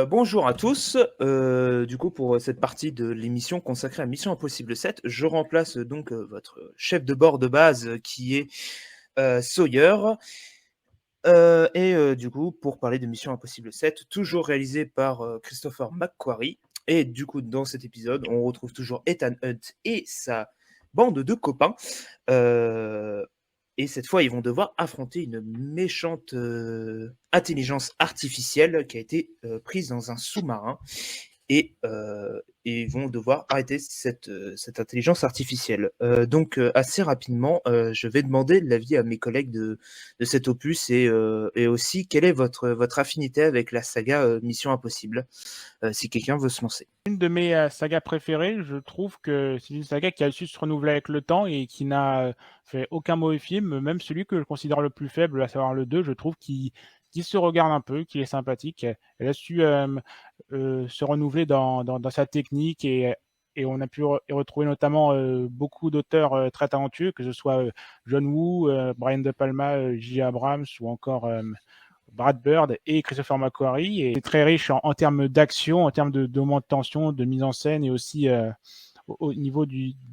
Bonjour à tous. Du coup, pour cette partie de l'émission consacrée à Mission Impossible 7, je remplace donc votre chef de bord de base qui est Sawyer. Du coup, pour parler de Mission Impossible 7, toujours réalisé par Christopher McQuarrie. Et du coup, dans cet épisode, on retrouve toujours Ethan Hunt et sa bande de copains. Euh, et cette fois, ils vont devoir affronter une méchante intelligence artificielle qui a été prise dans un sous-marin. Et ils vont devoir arrêter cette intelligence artificielle. Assez rapidement, je vais demander l'avis à mes collègues de cet opus et aussi quelle est votre affinité avec la saga Mission Impossible, si quelqu'un veut se lancer. Une de mes sagas préférées, je trouve que c'est une saga qui a su se renouveler avec le temps et qui n'a fait aucun mauvais film, même celui que je considère le plus faible, à savoir le 2, je trouve qu'il se regarde un peu, qu'il est sympathique. Elle a su se renouveler dans sa technique et on a pu retrouver notamment beaucoup d'auteurs très talentueux, que ce soit John Woo, Brian De Palma, J. Abrams ou encore Brad Bird et Christopher McQuarrie, et c'est très riche en termes d'action, en termes de moment de tension, de mise en scène, et aussi au niveau des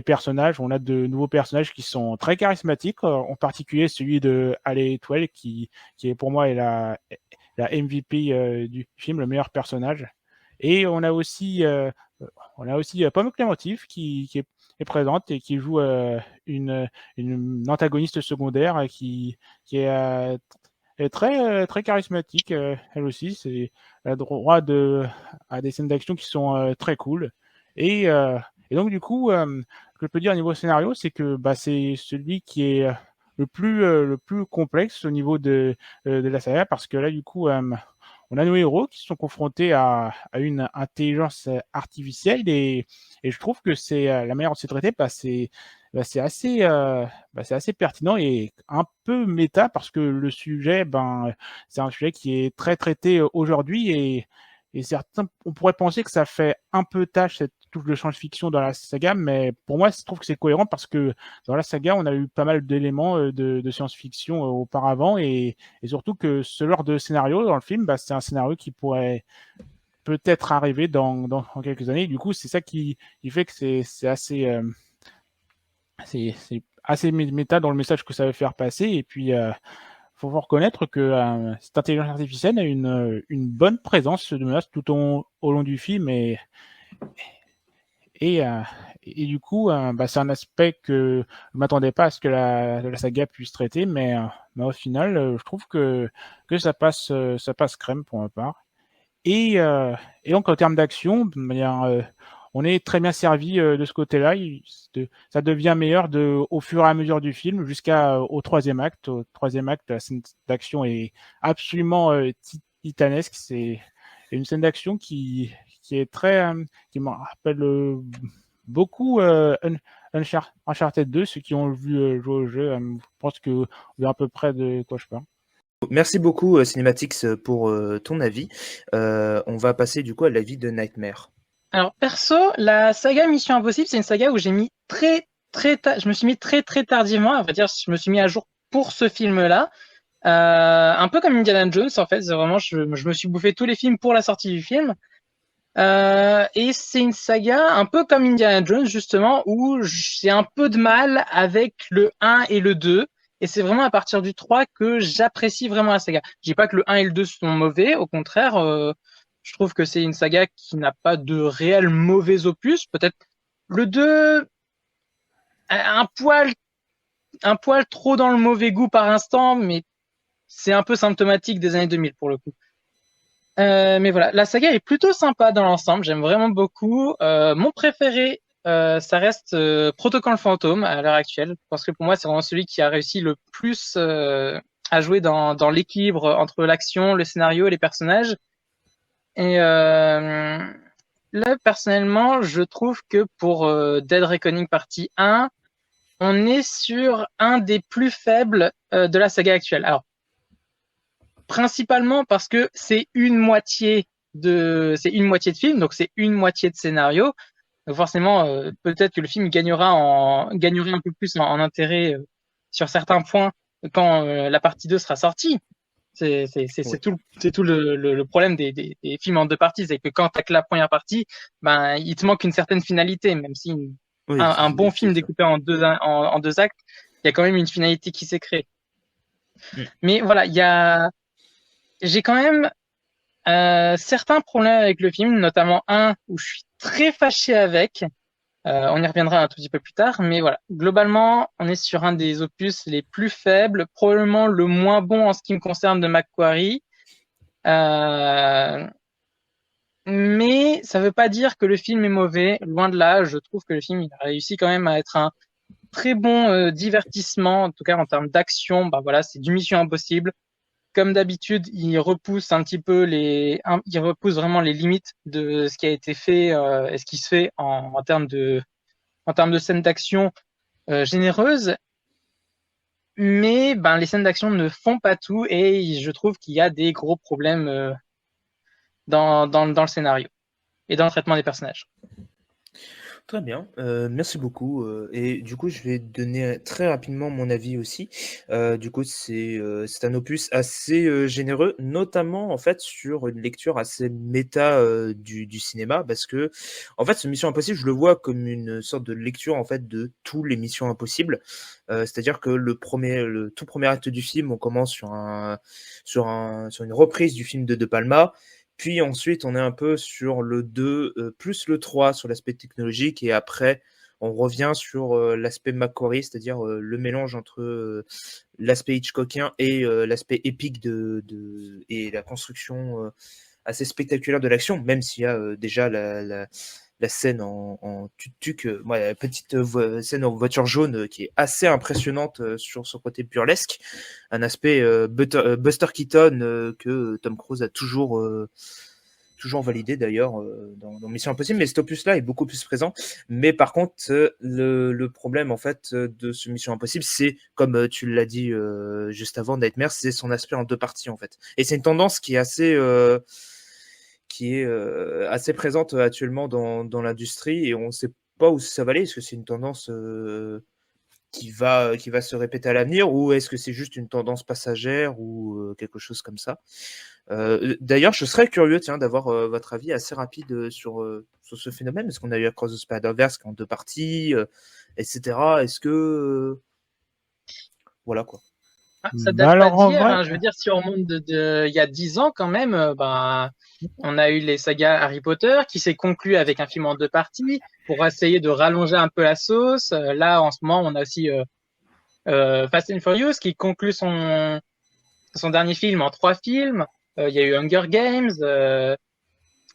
personnages. On a de nouveaux personnages qui sont très charismatiques, en particulier celui de Haley Atwell qui est pour moi est la MVP du film, le meilleur personnage. Et on a aussi Pomme Clémentif qui est présente et qui joue une antagoniste secondaire qui est très charismatique, elle aussi. Elle a droit à des scènes d'action qui sont très cool. Et, euh, et donc, du coup, ce que je peux dire au niveau scénario, c'est que c'est celui qui est le plus complexe au niveau de la saga, parce que là, du coup, on a nos héros qui sont confrontés à une intelligence artificielle, et je trouve que c'est la manière dont c'est traité, c'est assez pertinent et un peu méta, parce que le sujet, c'est un sujet qui est très traité aujourd'hui, et certains, on pourrait penser que ça fait un peu tâche cette touche de science-fiction dans la saga, mais pour moi, je trouve que c'est cohérent, parce que dans la saga, on a eu pas mal d'éléments de science-fiction auparavant, et surtout que ce genre de scénario dans le film, c'est un scénario qui pourrait peut-être arriver dans quelques années. Du coup, c'est ça qui fait que c'est assez méta dans le message que ça veut faire passer. Et puis, faut reconnaître que cette intelligence artificielle a une bonne présence de menace au long du film, et, euh, et du coup, c'est un aspect que je m'attendais pas à ce que la saga puisse traiter, mais au final, je trouve que ça passe crème pour ma part. Et donc, en termes d'action, de manière, on est très bien servi de ce côté-là. Ça devient meilleur au fur et à mesure du film, jusqu'au troisième acte. Au troisième acte, la scène d'action est absolument titanesque. C'est une scène d'action qui est qui me rappelle beaucoup Uncharted 2. Ceux qui ont vu jouer au jeu, je pense que vous voyez à peu près de quoi je parle. Merci beaucoup Cinematix pour ton avis. On va passer du coup à l'avis de Nightmare. Alors perso, la saga Mission Impossible, c'est une saga où j'ai mis je me suis mis très très tardivement, à vrai dire, je me suis mis à jour pour ce film-là. Un peu comme Indiana Jones, en fait, c'est vraiment, je me suis bouffé tous les films pour la sortie du film. Et c'est une saga un peu comme Indiana Jones, justement, où j'ai un peu de mal avec le 1 et le 2. Et c'est vraiment à partir du 3 que j'apprécie vraiment la saga. Je dis pas que le 1 et le 2 sont mauvais, au contraire, je trouve que c'est une saga qui n'a pas de réel mauvais opus. Peut-être le 2, un poil, un poil trop dans le mauvais goût par instant, mais c'est un peu symptomatique des années 2000 pour le coup. Mais voilà, la saga est plutôt sympa dans l'ensemble, j'aime vraiment beaucoup. Mon préféré, ça reste Protocole Fantôme à l'heure actuelle, parce que pour moi, c'est vraiment celui qui a réussi le plus à jouer dans l'équilibre entre l'action, le scénario et les personnages. Et là, personnellement, je trouve que pour Dead Reckoning partie 1, on est sur un des plus faibles de la saga actuelle. Alors, principalement parce que c'est une moitié de film, donc c'est une moitié de scénario. Donc forcément, peut-être que le film gagnerait un peu plus en intérêt sur certains points quand la partie 2 sera sortie. C'est Ouais. tout le problème des films en deux parties, c'est que quand t'as que la première partie, ben il te manque une certaine finalité, même si Oui, un bon c'est film ça. découpé en deux actes, il y a quand même une finalité qui s'est créée. Mm. Mais voilà, j'ai quand même certains problèmes avec le film, notamment un où je suis très fâché avec. On y reviendra un tout petit peu plus tard, mais voilà. Globalement, on est sur un des opus les plus faibles, probablement le moins bon en ce qui me concerne de Macquarie. Euh, mais ça veut pas dire que le film est mauvais. Loin de là, je trouve que le film il a réussi quand même à être un très bon divertissement, en tout cas en termes d'action. Bah voilà, c'est du Mission Impossible. Comme d'habitude, il repousse un petit peu il repousse vraiment les limites de ce qui a été fait et ce qui se fait en termes de scènes d'action généreuses. Mais ben les scènes d'action ne font pas tout et je trouve qu'il y a des gros problèmes dans le scénario et dans le traitement des personnages. Très bien, merci beaucoup. Et du coup, je vais donner très rapidement mon avis aussi. Du coup, c'est un opus assez généreux, notamment en fait sur une lecture assez méta du cinéma, parce que en fait, ce Mission Impossible, je le vois comme une sorte de lecture en fait de tous les Missions Impossibles. C'est-à-dire que le tout premier acte du film, on commence sur une reprise du film de De Palma. Puis ensuite, on est un peu sur le 2, plus le 3 sur l'aspect technologique. Et après, on revient sur l'aspect Macquarie, c'est-à-dire le mélange entre l'aspect Hitchcockien et l'aspect épique et la construction assez spectaculaire de l'action, même s'il y a déjà la scène en tuk-tuk, la petite scène en voiture jaune qui est assez impressionnante sur son côté burlesque. Un aspect Buster Keaton que Tom Cruise a toujours validé d'ailleurs dans Mission Impossible, mais cet opus-là est beaucoup plus présent. Mais par contre, le problème en fait de ce Mission Impossible, c'est comme tu l'as dit juste avant, Nightmare, c'est son aspect en deux parties en fait. Et c'est une tendance qui est assez présente actuellement dans l'industrie et on ne sait pas où ça va aller. Est-ce que c'est une tendance qui va se répéter à l'avenir ou est-ce que c'est juste une tendance passagère ou quelque chose comme ça? D'ailleurs, je serais curieux tiens, d'avoir votre avis assez rapide sur ce phénomène. Est-ce qu'on a eu Across the Spider-Verse en deux parties, etc. Est-ce que. Voilà quoi. Ça Bah date pas alors en d'hier, vrai, hein. Je veux dire, si on remonte il y a 10 ans quand même, ben, on a eu les sagas Harry Potter qui s'est conclu avec un film en deux parties pour essayer de rallonger un peu la sauce. Là, en ce moment, on a aussi Fast and Furious qui conclut son dernier film en trois films. Il y a eu Hunger Games.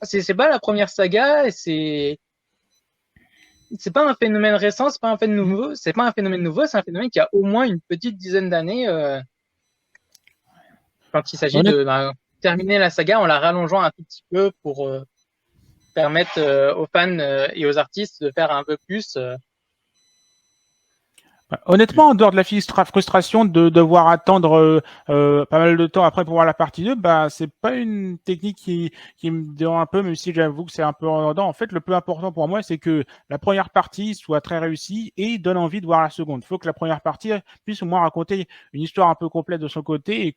C'est pas la première saga et c'est pas un phénomène récent, c'est pas un phénomène nouveau, c'est pas un phénomène nouveau, c'est un phénomène qui a au moins une petite dizaine d'années. Quand il s'agit honnête- de terminer la saga en la rallongeant un tout petit peu pour permettre aux fans et aux artistes de faire un peu plus. Honnêtement, en dehors de la frustration de devoir attendre pas mal de temps après pour voir la partie 2, bah c'est pas une technique qui me dérange un peu, même si j'avoue que c'est un peu redondant. En fait, le plus important pour moi, c'est que la première partie soit très réussie et donne envie de voir la seconde. Il faut que la première partie puisse au moins raconter une histoire un peu complète de son côté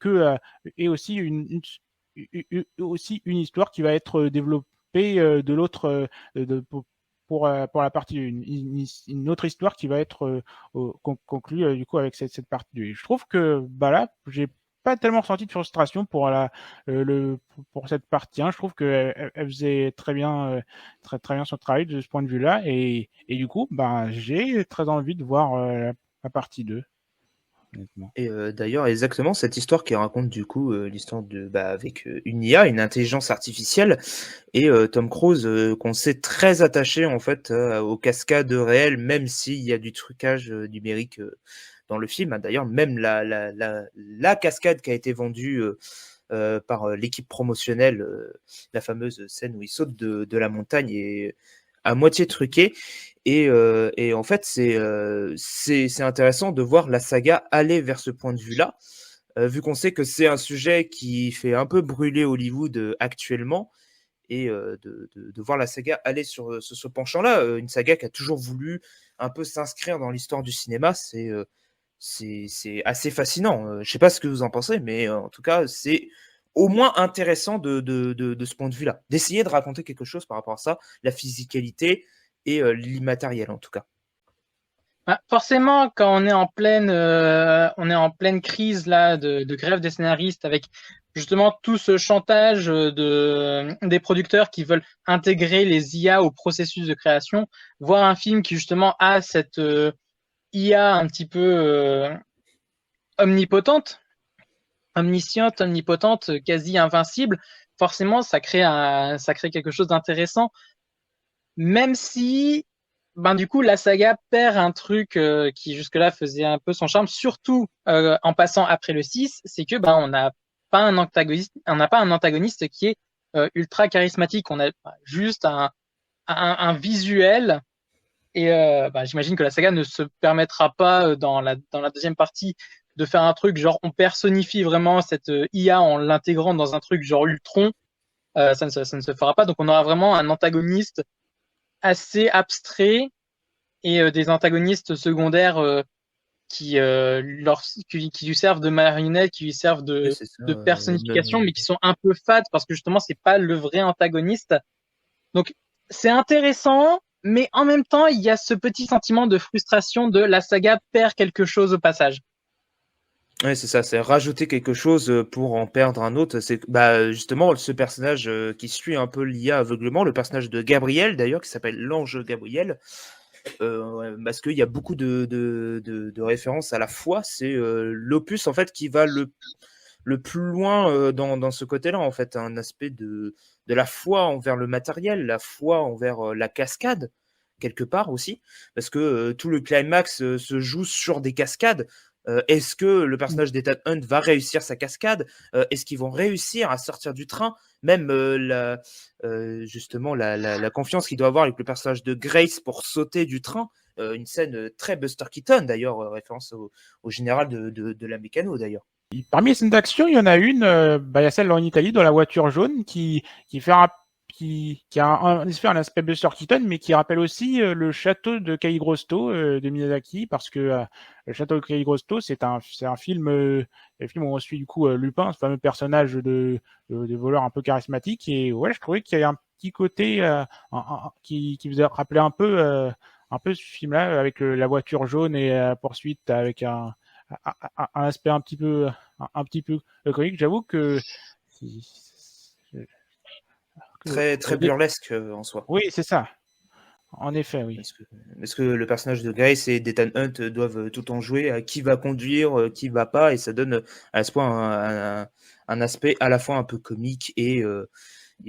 et aussi aussi une histoire qui va être développée de l'autre pour la partie une autre histoire qui va être conclue du coup avec cette partie. Je trouve que bah là, j'ai pas tellement ressenti de frustration pour cette partie 1. Je trouve qu'elle faisait très bien son travail de ce point de vue-là et du coup, bah j'ai très envie de voir la partie 2 honnêtement. Et d'ailleurs, exactement, cette histoire qui raconte du coup l'histoire avec une IA, une intelligence artificielle, et Tom Cruise qu'on sait très attaché en fait aux cascades réelles, même s'il y a du trucage numérique dans le film. D'ailleurs, même la cascade qui a été vendue par l'équipe promotionnelle, la fameuse scène où il saute de la montagne est à moitié truquée. Et en fait, c'est intéressant de voir la saga aller vers ce point de vue-là, vu qu'on sait que c'est un sujet qui fait un peu brûler Hollywood actuellement, et de voir la saga aller sur ce penchant-là, une saga qui a toujours voulu un peu s'inscrire dans l'histoire du cinéma, c'est assez fascinant. Je sais pas ce que vous en pensez, mais en tout cas, c'est au moins intéressant de ce point de vue-là, d'essayer de raconter quelque chose par rapport à ça, la physicalité et l'immatériel en tout cas. Forcément, quand on est en pleine crise là de grève des scénaristes avec justement tout ce chantage des producteurs qui veulent intégrer les IA au processus de création, voir un film qui justement a cette IA un petit peu omnipotente, omnisciente, omnipotente, quasi invincible, forcément ça crée quelque chose d'intéressant, même si du coup, la saga perd un truc qui jusque-là faisait un peu son charme, surtout en passant après le 6, c'est que on n'a pas un antagoniste qui est ultra charismatique. On a juste un visuel. Et j'imagine que la saga ne se permettra pas dans la deuxième partie de faire un truc genre on personnifie vraiment cette IA en l'intégrant dans un truc genre Ultron. Ça ne se fera pas. Donc on aura vraiment un antagoniste assez abstrait et des antagonistes secondaires qui lui servent de marionnettes, qui lui servent Ouais, c'est ça, de personnification, mais qui sont un peu fades parce que justement c'est pas le vrai antagoniste. Donc c'est intéressant, mais en même temps il y a ce petit sentiment de frustration de la saga perd quelque chose au passage. Ouais, c'est ça, c'est rajouter quelque chose pour en perdre un autre. C'est justement ce personnage qui suit un peu l'IA aveuglement, le personnage de Gabriel d'ailleurs, qui s'appelle l'ange Gabriel, parce qu'il y a beaucoup de références à la foi. C'est l'opus en fait qui va le plus loin dans ce côté-là, en fait, un aspect de la foi envers le matériel, la foi envers la cascade, quelque part aussi, parce que tout le climax se joue sur des cascades. Est-ce que le personnage d'Ethan Hunt va réussir sa cascade? Est-ce qu'ils vont réussir à sortir du train? Même justement la confiance qu'il doit avoir avec le personnage de Grace pour sauter du train. Une scène très Buster Keaton d'ailleurs, référence au général de la mécano d'ailleurs. Parmi les scènes d'action, il y en a une, il y a celle en Italie dans la voiture jaune qui a un aspect Buster Keaton, mais qui rappelle aussi le château de Cagliostro de Miyazaki, parce que le château de Cagliostro, c'est un film, le film où on suit du coup Lupin, ce fameux personnage de voleur un peu charismatique, et ouais, je trouvais qu'il y a un petit côté qui faisait rappeler un peu ce film-là avec la voiture jaune et la poursuite avec un aspect un petit peu comique. J'avoue que très burlesque en soi. oui, c'est ça. En effet, oui. Parce que le personnage de Grace et d'Ethan Hunt doivent tout en jouer à qui va conduire, qui va pas, et ça donne à ce point un aspect à la fois un peu comique et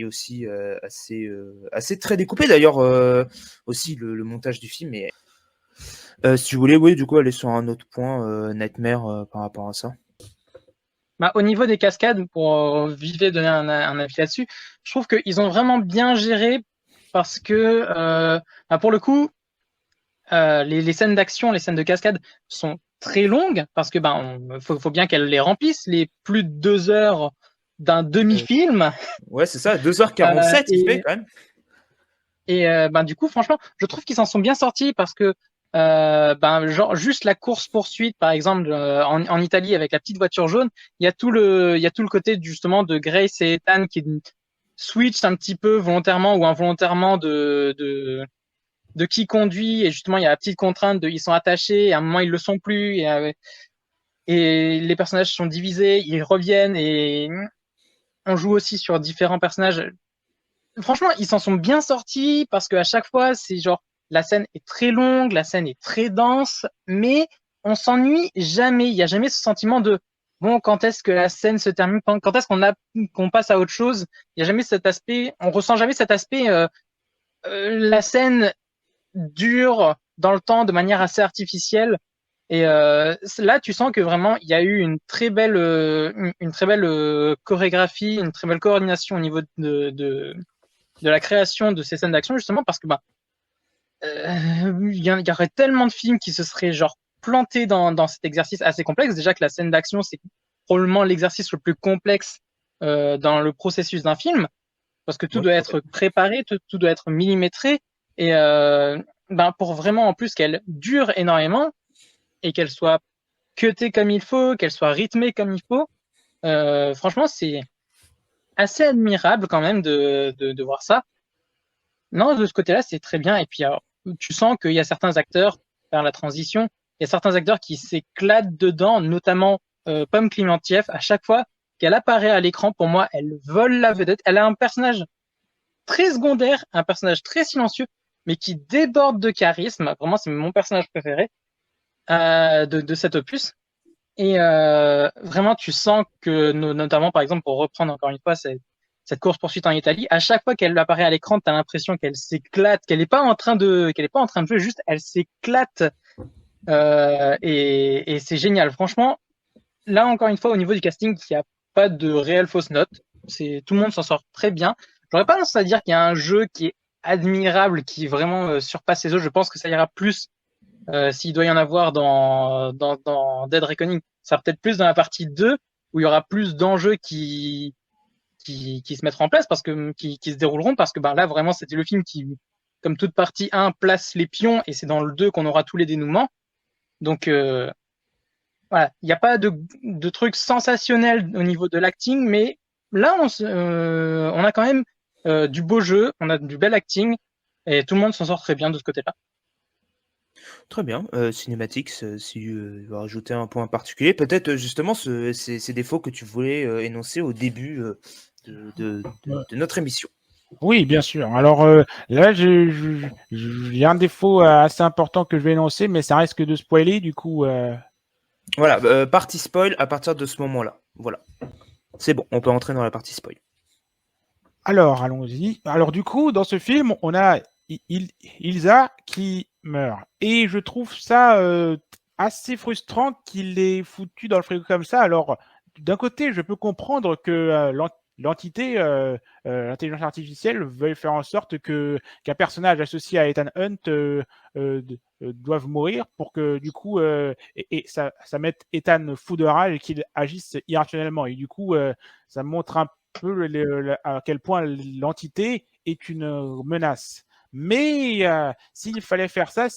aussi assez très découpé. D'ailleurs, aussi le montage du film est. Si tu voulais, oui, du coup, aller sur un autre point, Nightmare, par rapport à ça. Au niveau des cascades, pour vite donner un avis là-dessus, je trouve qu'ils ont vraiment bien géré parce que pour le coup, les scènes d'action, les scènes de cascade sont très longues parce que faut bien qu'elles les remplissent, les plus de 2 heures d'un demi-film. Ouais, c'est ça, 2h47 il fait quand même. Et du coup, franchement, je trouve qu'ils s'en sont bien sortis parce que genre juste la course poursuite, par exemple, en Italie avec la petite voiture jaune, il y a tout le côté justement de Grace et Ethan qui switch un petit peu volontairement ou involontairement de qui conduit, et justement il y a la petite contrainte de ils sont attachés et à un moment ils le sont plus, et les personnages sont divisés, ils reviennent, et on joue aussi sur différents personnages. Franchement, ils s'en sont bien sortis parce qu'à chaque fois, c'est genre la scène est très longue, la scène est très dense, mais on s'ennuie jamais. Il y a jamais ce sentiment de bon, quand est-ce que la scène se termine, quand est-ce qu'on passe à autre chose. Il y a jamais cet aspect, on ressent jamais cet aspect. La scène dure dans le temps de manière assez artificielle. Et là, tu sens que vraiment, il y a eu une très belle chorégraphie, une très belle coordination au niveau de la création de ces scènes d'action, justement parce que il y aurait tellement de films qui se seraient genre plantés dans cet exercice assez complexe. Déjà que la scène d'action, c'est probablement l'exercice le plus complexe dans le processus d'un film, parce que tout doit être préparé, tout doit être millimétré, et pour vraiment en plus qu'elle dure énormément et qu'elle soit cutée comme il faut, qu'elle soit rythmée comme il faut. Franchement, c'est assez admirable quand même de voir ça. Non, de ce côté-là, c'est très bien. Et puis, alors, tu sens qu'il y a certains acteurs, vers la transition, il y a certains acteurs qui s'éclatent dedans, notamment Pomme Clémentieff. À chaque fois qu'elle apparaît à l'écran, pour moi, elle vole la vedette. Elle a un personnage très secondaire, un personnage très silencieux, mais qui déborde de charisme. Vraiment, c'est mon personnage préféré de cet opus. Et vraiment, tu sens que, notamment, par exemple, pour reprendre encore une fois cette course-poursuite en Italie, à chaque fois qu'elle apparaît à l'écran, tu as l'impression qu'elle s'éclate, qu'elle n'est pas en train de jouer, juste elle s'éclate. Et c'est génial. Franchement, là, encore une fois, au niveau du casting, il n'y a pas de réelle fausse note. Tout le monde s'en sort très bien. J'aurais pas tendance à dire qu'il y a un jeu qui est admirable, qui vraiment surpasse les autres. Je pense que ça ira plus s'il doit y en avoir dans Dead Reckoning. Ça sera peut-être plus dans la partie 2 où il y aura plus d'enjeux qui se mettront en place qui se dérouleront parce que ben là vraiment c'était le film qui, comme toute partie 1, place les pions et c'est dans le 2 qu'on aura tous les dénouements. Donc voilà, il n'y a pas de trucs sensationnels au niveau de l'acting, mais là on a quand même du beau jeu, on a du bel acting et tout le monde s'en sort très bien de ce côté-là. Très bien. Cinématics, si tu veux rajouter un point particulier, peut-être justement ces défauts que tu voulais énoncer au début de notre émission. Oui, bien sûr. Alors là, il y a un défaut assez important que je vais énoncer, mais ça risque de spoiler, du coup. Voilà, partie spoil à partir de ce moment-là. Voilà. C'est bon, on peut entrer dans la partie spoil. Alors, allons-y. Alors, du coup, dans ce film, on a Ilsa qui meurt. Et je trouve ça assez frustrant qu'il ait foutu dans le frigo comme ça. Alors, d'un côté, je peux comprendre que l'entité, l'intelligence artificielle, veuille faire en sorte qu'un personnage associé à Ethan Hunt doive mourir pour que, du coup, et ça mette Ethan fou de rage et qu'il agisse irrationnellement. Et du coup, ça montre un peu à quel point l'entité est une menace. Mais s'il fallait faire ça,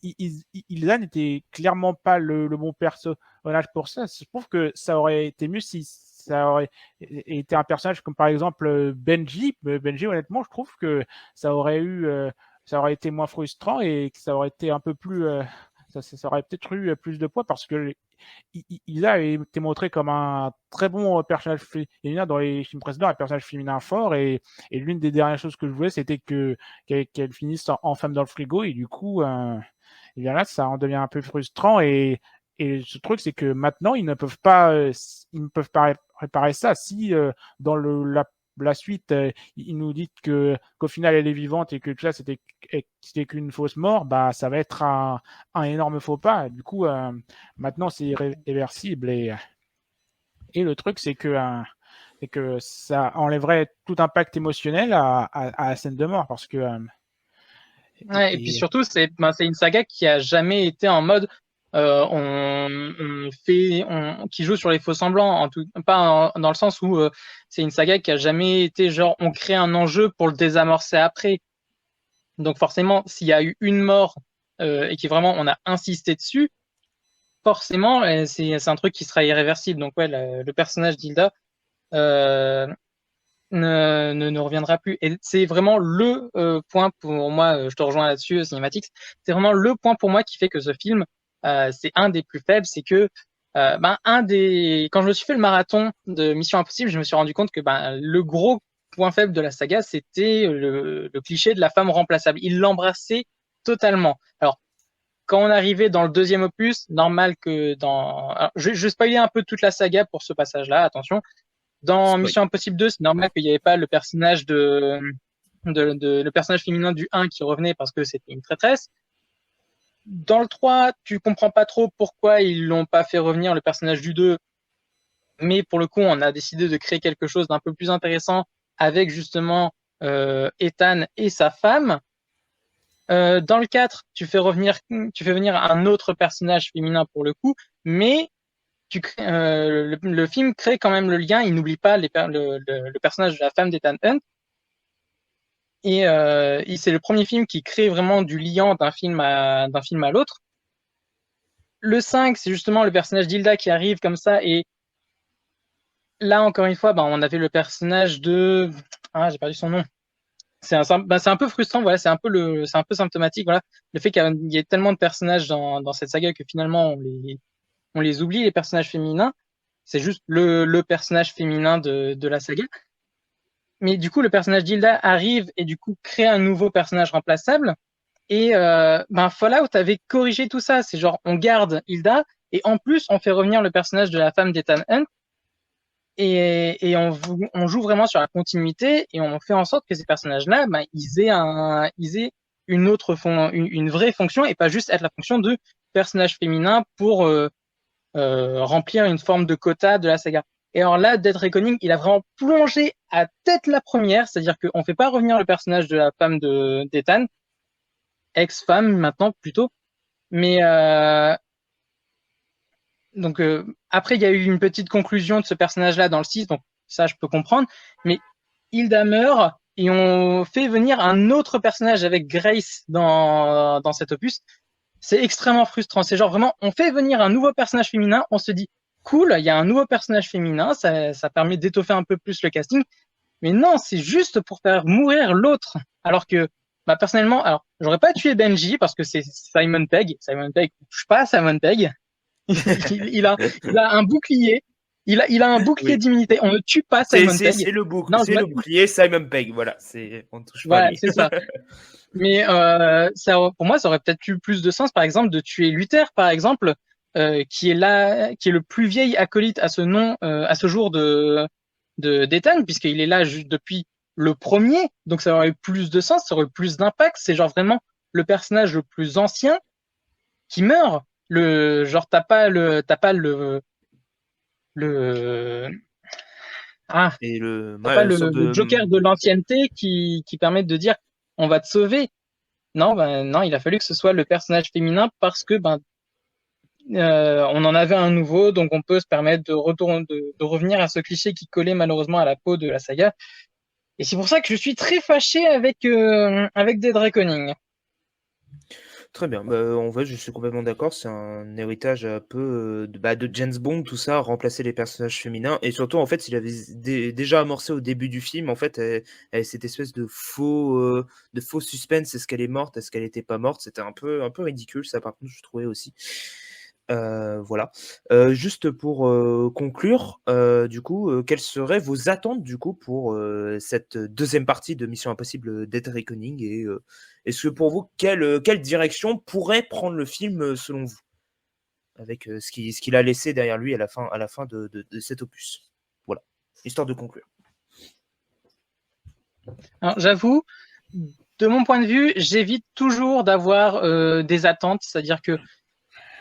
Ilsa n'était clairement pas le bon personnage pour ça. Je trouve que ça aurait été mieux si ça aurait été un personnage comme par exemple Benji. Benji, honnêtement, je trouve que ça aurait été moins frustrant et que ça aurait été un peu plus ça aurait peut-être eu plus de poids parce que il a été montré comme un très bon personnage féminin dans les films précédents, un personnage féminin fort et l'une des dernières choses que je voulais c'était qu'elle finisse en femme dans le frigo et du coup et bien là ça en devient un peu frustrant et ce truc c'est que maintenant ils ne peuvent pas réparer ça si dans la suite, il nous dit qu'au final elle est vivante et que tout ça c'était qu'une fausse mort, bah ça va être un énorme faux pas. Du coup, maintenant c'est irréversible et le truc c'est que ça enlèverait tout impact émotionnel à la scène de mort parce que Ouais, et puis surtout, c'est une saga qui a jamais été en mode qui joue sur les faux semblants, pas dans le sens où c'est une saga qui a jamais été genre on crée un enjeu pour le désamorcer après. Donc forcément, s'il y a eu une mort et qui vraiment on a insisté dessus, forcément c'est un truc qui sera irréversible. Donc ouais, le personnage d'Hilda ne reviendra plus. Et c'est vraiment le point pour moi, je te rejoins là-dessus, Cinématics, c'est vraiment le point pour moi qui fait que ce film, c'est un des plus faibles, c'est que quand je me suis fait le marathon de Mission Impossible, je me suis rendu compte que le gros point faible de la saga, c'était le cliché de la femme remplaçable. Il l'embrassait totalement. Alors, quand on arrivait dans le deuxième opus, normal que Alors, je spoilais un peu toute la saga pour ce passage-là, attention. Dans Spoil. Mission Impossible 2, c'est normal qu'il n'y avait pas le personnage le personnage féminin du 1 qui revenait parce que c'était une traîtresse. Dans le 3, tu comprends pas trop pourquoi ils l'ont pas fait revenir le personnage du 2, mais pour le coup, on a décidé de créer quelque chose d'un peu plus intéressant avec justement Ethan et sa femme. Dans le 4, tu fais venir un autre personnage féminin pour le coup, mais le film crée quand même le lien. Il n'oublie pas le personnage de la femme d'Ethan Hunt. Et c'est le premier film qui crée vraiment du lien d'un film à l'autre. le 5, c'est justement le personnage d'Hilda qui arrive comme ça. Et là, encore une fois, on avait le personnage de... Ah, j'ai perdu son nom. C'est un peu frustrant, voilà, c'est un peu symptomatique, voilà, le fait qu'il y ait tellement de personnages dans cette saga que finalement on les oublie, les personnages féminins. C'est juste le personnage féminin de la saga. Mais du coup, le personnage d'Hilda arrive et du coup crée un nouveau personnage remplaçable. Et Fallout avait corrigé tout ça. C'est genre, on garde Hilda et en plus, on fait revenir le personnage de la femme d'Ethan Hunt et on joue vraiment sur la continuité et on fait en sorte que ces personnages-là, ils aient une vraie fonction et pas juste être la fonction de personnage féminin pour remplir une forme de quota de la saga. Et alors là, Dead Reckoning, il a vraiment plongé à tête la première, c'est-à-dire qu'on fait pas revenir le personnage de la femme d'Ethan, ex-femme maintenant plutôt, mais donc après il y a eu une petite conclusion de ce personnage-là dans le 6, donc ça je peux comprendre, mais Hilda meurt et on fait venir un autre personnage avec Grace dans cet opus. C'est extrêmement frustrant, c'est genre vraiment on fait venir un nouveau personnage féminin, on se dit cool, il y a un nouveau personnage féminin, ça permet d'étoffer un peu plus le casting, mais non, c'est juste pour faire mourir l'autre, alors que personnellement, alors j'aurais pas tué Benji parce que c'est Simon Pegg. Simon Pegg ne touche pas à Simon Pegg. il a un bouclier. Il a un bouclier Oui. d'immunité. On ne tue pas Simon Pegg. C'est le bouclier Simon Pegg. Voilà, on ne touche pas à lui. C'est ça. Mais pour moi, ça aurait peut-être eu plus de sens, par exemple, de tuer Luther, par exemple, qui est le plus vieil acolyte à ce jour d'Ethan, puisqu'il est là depuis le premier, donc ça aurait eu plus de sens, ça aurait eu plus d'impact. C'est genre vraiment le personnage le plus ancien qui meurt. T'as pas le Et le Joker de l'ancienneté qui permet de dire on va te sauver. Non, non, il a fallu que ce soit le personnage féminin parce que on en avait un nouveau, donc on peut se permettre de revenir à ce cliché qui collait malheureusement à la peau de la saga. Et c'est pour ça que je suis très fâché avec Dead Reckoning. Très bien. En fait, je suis complètement d'accord. C'est un héritage un peu de James Bond, tout ça, remplacer les personnages féminins. Et surtout, en fait, il avait déjà amorcé au début du film, en fait, cette espèce de faux suspense. Est-ce qu'elle est morte? Est-ce qu'elle n'était pas morte? C'était un peu ridicule, ça, par contre, je trouvais aussi. Voilà. Juste pour conclure, du coup, quelles seraient vos attentes du coup pour cette deuxième partie de Mission Impossible Dead Reckoning et est-ce que pour vous, quelle direction pourrait prendre le film selon vous, avec ce qu'il a laissé derrière lui à la fin de cet opus? Voilà, histoire de conclure. Alors, j'avoue, de mon point de vue, j'évite toujours d'avoir des attentes, c'est-à-dire que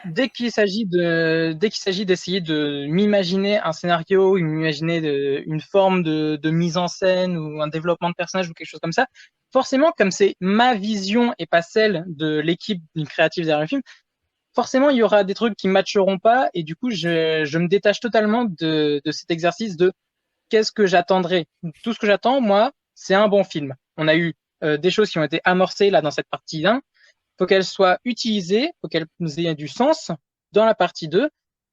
dès qu'il s'agit d'essayer de m'imaginer un scénario, m'imaginer une forme de mise en scène ou un développement de personnage ou quelque chose comme ça, forcément, comme c'est ma vision et pas celle de l'équipe créative derrière le film, forcément, il y aura des trucs qui ne matcheront pas et du coup, je me détache totalement de cet exercice de qu'est-ce que j'attendrai. Tout ce que j'attends, moi, c'est un bon film. On a eu des choses qui ont été amorcées là dans cette partie 1. Faut qu'elles soient utilisées, faut qu'elles aient du sens dans la partie 2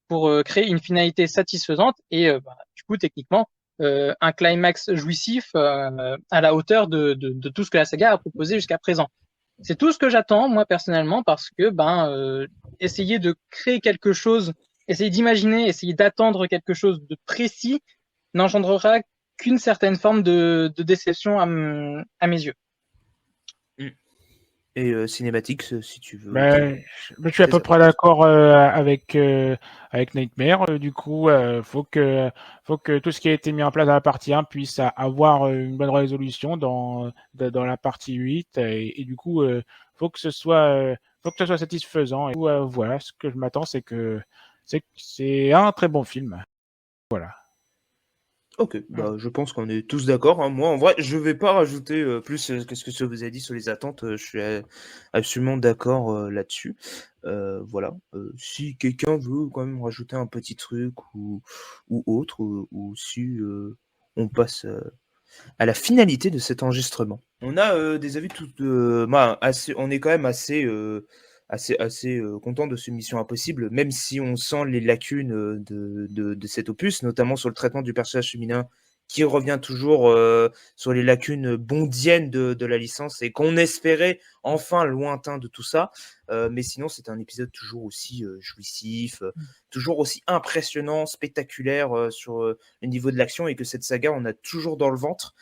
pour créer une finalité satisfaisante et du coup techniquement un climax jouissif à la hauteur de tout ce que la saga a proposé jusqu'à présent. C'est tout ce que j'attends moi personnellement parce que essayer de créer quelque chose, essayer d'imaginer, essayer d'attendre quelque chose de précis n'engendrera qu'une certaine forme de déception à mes yeux. Et cinématique, si tu veux. Je suis à peu près d'accord avec Nightmare. Du coup, faut que tout ce qui a été mis en place dans la partie 1 puisse avoir une bonne résolution dans la partie 8. Et du coup, faut que ce soit satisfaisant. Et du coup, voilà, ce que je m'attends, c'est que c'est un très bon film. Voilà. Ok, je pense qu'on est tous d'accord, hein. Moi, en vrai, je vais pas rajouter plus que ce que ça vous a dit sur les attentes. Je suis absolument d'accord là-dessus. Voilà. Si quelqu'un veut quand même rajouter un petit truc ou autre, ou si on passe à la finalité de cet enregistrement. On a des avis on est quand même assez assez content de ce Mission Impossible, même si on sent les lacunes de cet opus, notamment sur le traitement du personnage féminin, qui revient toujours sur les lacunes bondiennes de la licence et qu'on espérait enfin lointain de tout ça. Mais sinon, c'est un épisode toujours aussi jouissif, toujours aussi impressionnant, spectaculaire sur le niveau de l'action, et que cette saga, on a toujours dans le ventre.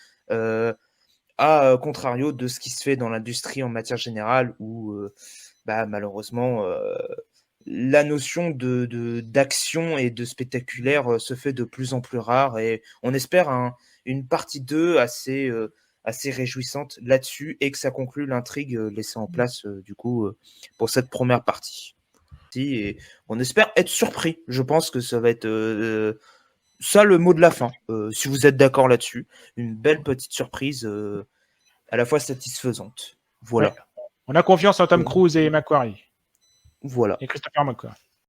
À contrario de ce qui se fait dans l'industrie en matière générale, où malheureusement la notion d'action et de spectaculaire se fait de plus en plus rare, et on espère une partie 2 assez réjouissante là-dessus, et que ça conclut l'intrigue laissée en place du coup pour cette première partie. Et on espère être surpris. Je pense que ça va être ça le mot de la fin, si vous êtes d'accord là-dessus. Une belle petite surprise à la fois satisfaisante. Voilà. Ouais. On a confiance en Tom Cruise et Macquarie. Voilà. Et Christopher McQuarrie.